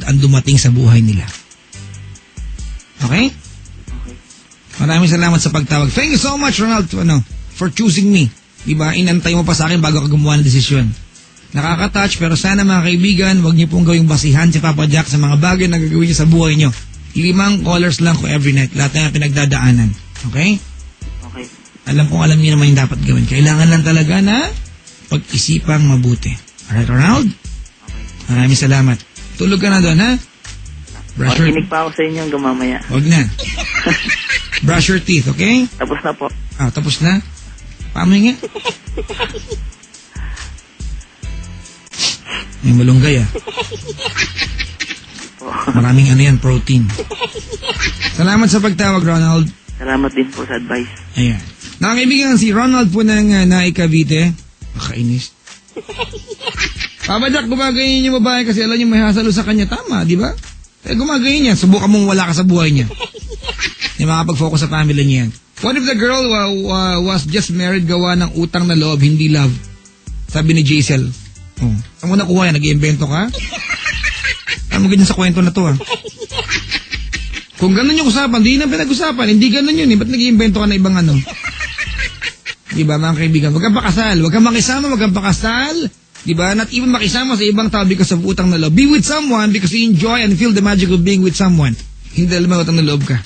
ang dumating sa buhay nila. Okay? Maraming salamat sa pagtawag. Thank you so much, Ronald, for choosing me. Diba? Inantay mo pa sa akin bago ka gumawa ng desisyon. Nakaka-touch, pero sana mga kaibigan, huwag niyo pong gawing basihan si Papa Jack sa mga bagay na gagawin niyo sa buhay niyo. 5 callers lang ko every night. Lahat na pinagdadaanan. Okay? Okay. Alam niyo naman yung dapat gawin. Kailangan lang talaga na pag-isipang mabuti. Alright, Ronald? Okay. Maraming salamat. Tulog ka na doon, ha? Makinig pa ako sa inyo hanggang mamaya. Huwag na. Brush your teeth, okay? Tapos na po. Tapos na? Pamoy nga. May malunggay, Maraming protein. Salamat sa pagtawag, Ronald. Salamat din po sa advice. Ayan. Nakakaibigan si Ronald po ng Naikavite. Makainis. Papa Jack, gumagayin yung babae kasi alam niyo may hasalo sa kanya. Tama, di ba? Gumagayin niya. Subukan mong wala ka sa buhay niya. Hindi makapag-focus sa family niya yan. What if the girl was just married gawa ng utang na loob, hindi love? Sabi ni Jaisel. Saan mo nakuha yan? Nag-iimbento ka? Ano mo ganyan sa kwento na to, Kung ganun yung usapan, di na pinag-usapan. Hindi ganun yun, Ba't nag-iimbento ka na ibang Diba, mga kaibigan? Huwag kang pakasal. Huwag kang makisama, huwag kang pakasal. Diba? Not even makisama sa ibang tao because of utang na loob. Be with someone because you enjoy and feel the magic of being with someone. Hindi alam mo utang na loob ka.